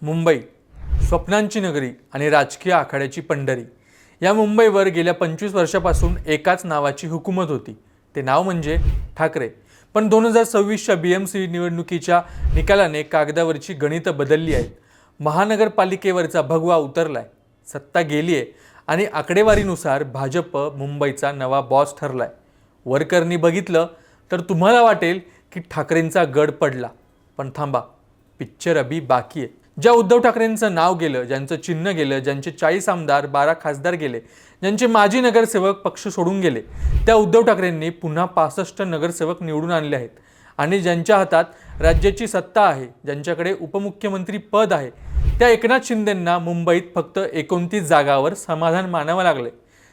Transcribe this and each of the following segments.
मुंबई स्वप्नांची नगरी आणि राजकीय आखाड्याची पंढरी. या मुंबईवर गेल्या 25 वर्षापासून एकाच नावाची हुकूमत होती. ते नाव म्हणजे ठाकरे. पण 2026च्या BMC निवडणुकीच्या निकालाने कागदावरची गणितं बदलली आहेत. महानगरपालिकेवरचा भगवा उतरलाय, सत्ता गेली आहे आणि आकडेवारीनुसार भाजप मुंबईचा नवा बॉस ठरलाय. वरकरनी बघितलं तर तुम्हाला वाटेल की ठाकरेंचा गड पडला. पण थांबा, पिक्चर अभी बाकी आहे. ज्या उद्धव ठाकरेंचं नाव गेलं, ज्यांचं चिन्ह गेलं, ज्यांचे 40 आमदार 12 खासदार गेले, ज्यांचे माजी नगरसेवक पक्ष सोडून गेले, त्या उद्धव ठाकरेंनी पुन्हा 65 नगरसेवक निवडून आणले आहेत. आणि ज्यांच्या हातात राज्याची सत्ता आहे, ज्यांच्याकडे उपमुख्यमंत्री पद आहे, त्या एकनाथ शिंदेंना मुंबईत फक्त 29 जागावर समाधान मानावं लागले.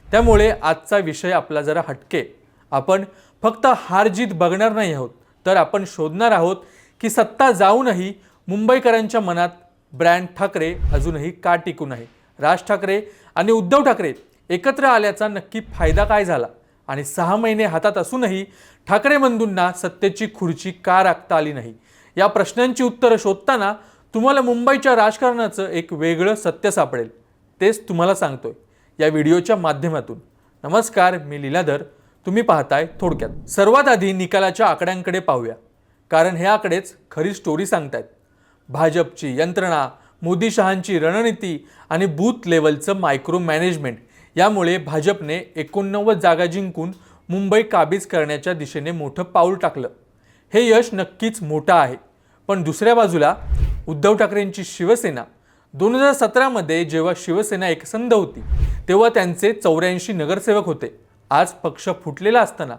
त्यामुळे आजचा विषय आपला जरा हटके. आपण फक्त हार जीत बघणार नाही आहोत, तर आपण शोधणार आहोत की सत्ता जाऊनही मुंबईकरांच्या मनात ब्रँड ठाकरे अजूनही का टिकून आहे. राज ठाकरे आणि उद्धव ठाकरे एकत्र आल्याचा नक्की फायदा काय झाला आणि 6 महिने हातात असूनही ठाकरे बंधूंना सत्तेची खुर्ची का राखता आली नाही. या प्रश्नांची उत्तरं शोधताना तुम्हाला मुंबईच्या राजकारणाचं एक वेगळं सत्य सापडेल. तेच तुम्हाला सांगतोय या व्हिडिओच्या माध्यमातून. नमस्कार, मी लीलाधर. तुम्ही पाहताय थोडक्यात. सर्वात आधी निकालाच्या आकड्यांकडे पाहूया, कारण हे आकडेच खरी स्टोरी सांगतायत. भाजपची यंत्रणा, मोदी शहांची रणनीती आणि बूथ लेवलचं मायक्रो मॅनेजमेंट यामुळे भाजपने 89 जागा जिंकून मुंबई काबीज करण्याच्या दिशेने मोठं पाऊल टाकलं. हे यश नक्कीच मोठं आहे. पण दुसऱ्या बाजूला उद्धव ठाकरेंची शिवसेना 2017मध्ये जेव्हा शिवसेना एकसंध होती तेव्हा त्यांचे 84 नगरसेवक होते. आज पक्ष फुटलेला असताना,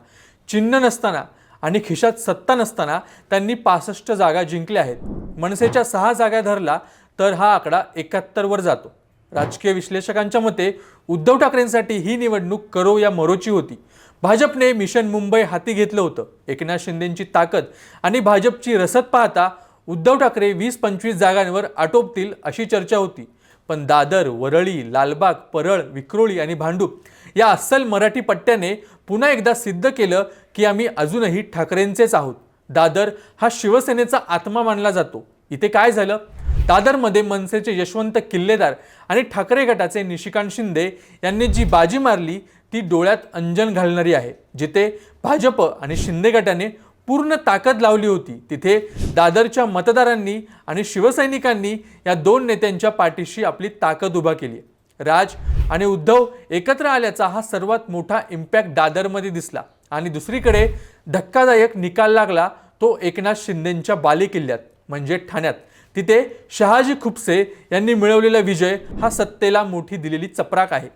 चिन्ह नसताना आणि खिशात सत्ता नसताना त्यांनी 65 जागा जिंकल्या आहेत. मनसेच्या 6 जागा धरला तर हा आकडा 71 वर जातो. राजकीय विश्लेषकांच्या मते उद्धव ठाकरेंसाठी ही निवडणूक करो या मरोची होती. भाजपने मिशन मुंबई हाती घेतलं होतं. एकनाथ शिंदेंची ताकद आणि भाजपची रसद पाहता उद्धव ठाकरे 20-25 जागांवर आटोपतील अशी चर्चा होती. पण दादर, वरळी, लालबाग, परळ, विक्रोळी आणि भांडूप या अस्सल मराठी पट्ट्याने पुन्हा एकदा सिद्ध केलं की आम्ही अजूनही ठाकरेंचेच आहोत. दादर हा शिवसेनेचा आत्मा मानला जातो. इथे काय झालं? दादरमध्ये मनसेचे यशवंत किल्लेदार आणि ठाकरे गटाचे निशिकांत शिंदे यांनी जी बाजी मारली ती डोळ्यात अंजन घालणारी आहे. जिथे भाजप आणि शिंदे गटाने पूर्ण ताकद लावली होती, तिथे दादरच्या मतदारांनी आणि शिवसैनिकांनी या दोन नेत्यांच्या पाठीशी आपली ताकद उभा केली. राज आणि उद्धव एकत्र आल्याचा हा सर्वात मोठा इम्पॅक्ट दादरमध्ये दिसला. आणि दुसरीकडे धक्कादायक निकाल लागला तो एकनाथ शिंदेंच्या बालेकिल्ल्यात म्हणजे ठाण्यात. तिथे शहाजी खुपसे यांनी मिळवलेला विजय हा सत्तेला मोठी दिलेली चपराक आहे.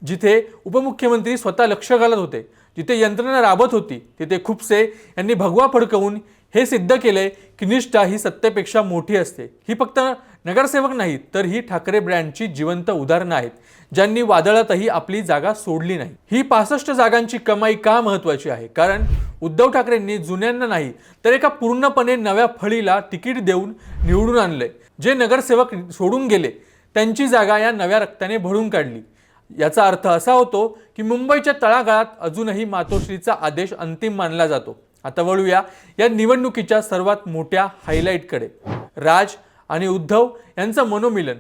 जिथे उपमुख्यमंत्री स्वतः लक्ष घालत होते, जिथे यंत्रणा राबत होती, तिथे खुपसे यांनी भगवा फडकवून हे सिद्ध केलंय की निष्ठा ही सत्तेपेक्षा मोठी असते. ही फक्त नगरसेवक नाहीत, तर ही ठाकरे ब्रँडची जिवंत उदाहरणं आहेत, ज्यांनी वादळातही आपली जागा सोडली नाही. ही 65 जागांची कमाई का महत्त्वाची आहे? कारण उद्धव ठाकरेंनी जुन्यांना नाही तर एका पूर्णपणे नव्या फळीला तिकीट देऊन निवडून आणलंय. जे नगरसेवक सोडून गेले त्यांची जागा या नव्या रक्ताने भरून काढली. याचा अर्थ असा होतो की मुंबईच्या तळागाळात अजूनही मातोश्रीचा आदेश अंतिम मानला जातो. आता वळूया या निवडणुकीच्या सर्वात मोठ्या हायलाईटकडे. राज आणि उद्धव यांचं मनोमिलन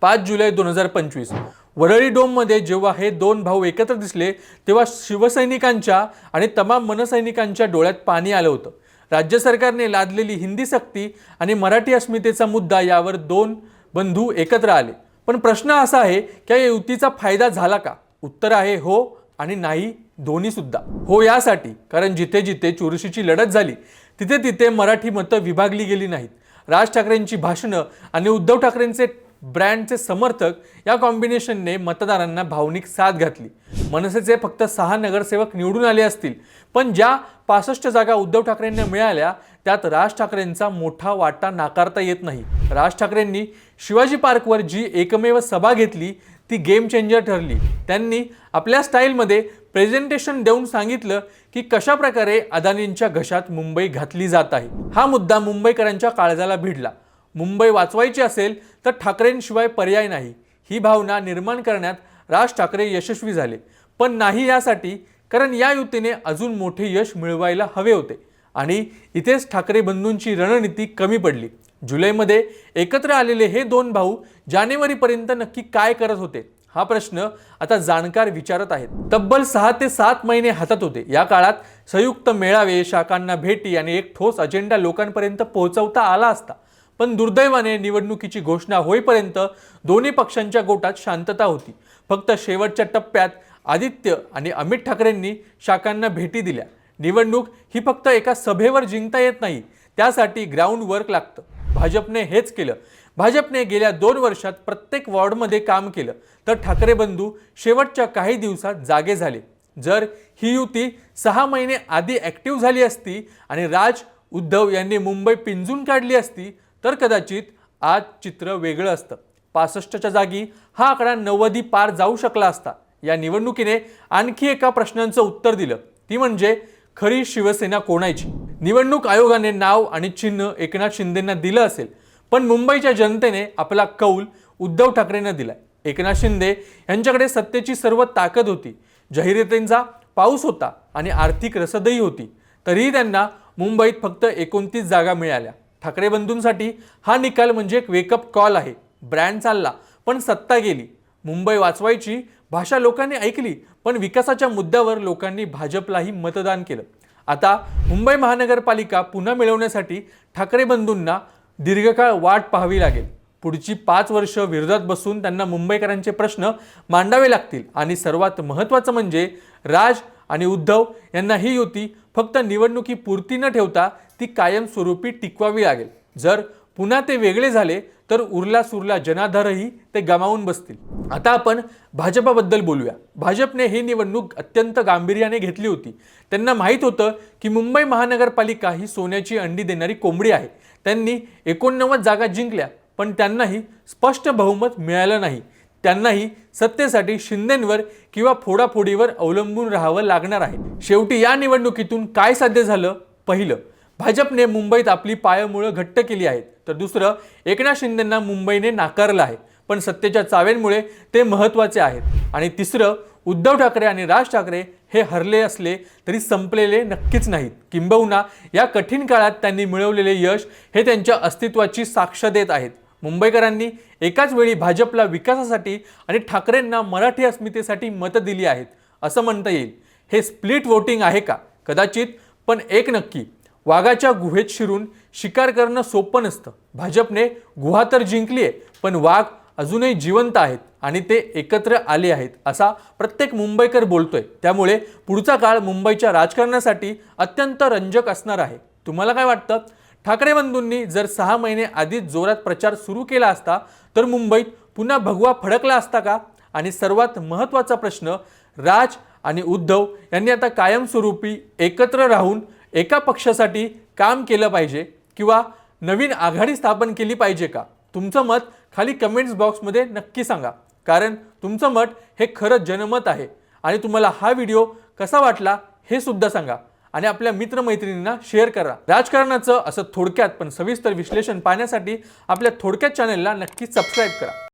5 जुलै 2025 वरळी डोममध्ये जेव्हा हे दोन भाऊ एकत्र दिसले तेव्हा शिवसैनिकांच्या आणि तमाम मनसैनिकांच्या डोळ्यात पाणी आलं होतं. राज्य सरकारने लादलेली हिंदी सक्ती आणि मराठी अस्मितेचा मुद्दा यावर दोन बंधू एकत्र आले. पण प्रश्न असा आहे की या युतीचा फायदा झाला का? उत्तर आहे हो आणि नाही, दोन्ही सुद्धा. हो यासाठी, कारण जिथे जिथे चुरशीची लढत झाली तिथे तिथे मराठी मतं विभागली गेली नाहीत. राज ठाकरेंची भाषणं आणि उद्धव ठाकरेंचे ब्रँडचे समर्थक या कॉम्बिनेशनने मतदारांना भावनिक साथ घातली. मनसेचे फक्त 6 नगरसेवक निवडून आले असतील, पण ज्या 65 जागा उद्धव ठाकरेंना मिळाल्या त्यात राज ठाकरेंचा मोठा वाटा नाकारता येत नाही. राज ठाकरेंनी शिवाजी पार्कवर जी एकमेव सभा घेतली ती गेम चेंजर ठरली. त्यांनी आपल्या स्टाईलमध्ये प्रेझेंटेशन देऊन सांगितलं की कशा प्रकारे अदानींच्या घशात मुंबई घातली जात आहे. हा मुद्दा मुंबईकरांच्या काळजाला भिडला. मुंबई वाचवायची असेल तर ठाकरेंशिवाय पर्याय नाही, ही भावना निर्माण करण्यात राज ठाकरे यशस्वी झाले. पण नाही यासाठी, कारण या युतीने अजून मोठे यश मिळवायला हवे होते आणि इथेच ठाकरे बंधूंची रणनीती कमी पडली. जुलैमध्ये एकत्र आलेले हे दोन भाऊ जानेवारीपर्यंत नक्की काय करत होते हा प्रश्न आता जाणकार विचारत आहेत। तब्बल 6 ते 7 महिने हातात होते। या काळात संयुक्त मेळावे, शाखांना भेटी आणि एक ठोस अजेंडा लोकांपर्यंत पोहोचवता आला असता, पण दुर्दैवाने निवडणुकीची घोषणा होईपर्यंत दोन्ही पक्षांच्या गोटात शांतता होती। फक्त शेवटच्या टप्प्यात आदित्य आणि अमित ठाकरेंनी शाखांना भेटी दिल्या। निवडणूक ही फक्त एका सभेवर जिंकता येत नाही, त्यासाठी ग्राउंड वर्क लागतं। भाजपने हेच केलं। भाजपने गेल्या 2 वर्षात प्रत्येक वॉर्डमध्ये काम केलं, तर ठाकरे बंधू शेवटच्या काही दिवसात जागे झाले। जर ही युती 6 महिने आधी ॲक्टिव्ह झाली असती आणि राज उद्धव यांनी मुंबई पिंजून काढली असती, तर कदाचित आज चित्र वेगळं असतं। 65च्या जागी हा आकडा 90 पार जाऊ शकला असता। या निवडणुकीने आणखी एका प्रश्नाचं उत्तर दिलं, ती म्हणजे खरी शिवसेना कोणाची। निवडणूक आयोगाने नाव आणि चिन्ह एकनाथ शिंदेंना दिलं असेल, पण मुंबईच्या जनतेने आपला कौल उद्धव ठाकरेंना दिलाय। एकनाथ शिंदे यांच्याकडे सत्तेची सर्व ताकद होती, जाहिरातींचा पाऊस होता आणि आर्थिक रसदही होती, तरीही त्यांना मुंबईत फक्त 29 जागा मिळाल्या। ठाकरे बंधूंसाठी हा निकाल म्हणजे एक वेकअप कॉल आहे। ब्रँड चालला पण सत्ता गेली। मुंबई वाचवायची भाषा लोकांनी ऐकली, पण विकासाच्या मुद्द्यावर लोकांनी भाजपलाही मतदान केलं। आता मुंबई महानगरपालिका पुन्हा मिळवण्यासाठी ठाकरे बंधूंना दीर्घकाळ वाट पाहावी लागेल। पुढची 5 वर्ष विरोधात बसून त्यांना मुंबईकरांचे प्रश्न मांडावे लागतील आणि सर्वात महत्त्वाचं म्हणजे राज आणि उद्धव यांना ही युती फक्त निवडणुकीपुरती न ठेवता ती कायमस्वरूपी टिकवावी लागेल। जर पुन्हा ते वेगळे झाले तर उरला सुरला जनाधारही ते गमावून बसतील। आता आपण भाजपाबद्दल बोलूया। भाजपने ही निवडणूक अत्यंत गांभीर्याने घेतली होती। त्यांना माहीत होतं की मुंबई महानगरपालिका ही सोन्याची अंडी देणारी कोंबडी आहे। त्यांनी 89 जागा जिंकल्या, पण त्यांनाही स्पष्ट बहुमत मिळालं नाही। त्यांनाही सत्तेसाठी शिंदेंवर किंवा फोडाफोडीवर अवलंबून राहावं लागणार आहे। शेवटी या निवडणुकीतून काय साध्य झालं? पहिलं, भाजपने मुंबईत आपली पायमुळं घट्ट केली आहेत, तर दुसरं, एकनाथ शिंदेंना मुंबईने नाकारलं आहे, पण सत्तेच्या चाव्यांमुळे ते महत्त्वाचे आहेत। आणि तिसरं, उद्धव ठाकरे आणि राज ठाकरे हे हरले असले तरी संपलेले नक्कीच नाहीत। किंबहुना या कठीण काळात त्यांनी मिळवलेले यश हे त्यांच्या अस्तित्वाची साक्ष देत आहेत। मुंबईकरांनी एकाच वेळी भाजपला विकासासाठी आणि ठाकरेंना मराठी अस्मितेसाठी मतं दिली आहेत असं म्हणता येईल। हे स्प्लिट वोटिंग आहे का? कदाचित, पण एक नक्की, वाघाच्या गुहेत शिरून शिकार करणं सोपं नसतं। भाजपने गुहा तर जिंकली आहे, पण वाघ अजूनही जिवंत आहेत आणि ते एकत्र आले आहेत असा प्रत्येक मुंबईकर बोलतोय। त्यामुळे पुढचा काळ मुंबईच्या राजकारणासाठी अत्यंत रंजक असणार आहे। तुम्हाला काय वाटतं? ठाकरे बंधूंनी जर 6 महिने आधीच जोरात प्रचार सुरू केला असता तर मुंबईत पुन्हा भगवा फडकला असता का? आणि सर्वात महत्त्वाचा प्रश्न, राज आणि उद्धव यांनी आता कायमस्वरूपी एकत्र राहून एका पक्षासाठी काम केलं पाहिजे किंवा नवीन आघाडी स्थापन केली पाहिजे का? तुमचं मत खाली कमेंट्स बॉक्समध्ये नक्की सांगा, कारण तुमचं मत हे खरं जनमत आहे। आणि तुम्हाला हा व्हिडिओ कसा वाटला हे सुद्धा सांगा आणि आपल्या मित्रमैत्रिणींना शेअर करा। राजकारणाचं असं थोडक्यात पण सविस्तर विश्लेषण पाहण्यासाठी आपल्या थोडक्यात चॅनलला नक्की सबस्क्राईब करा।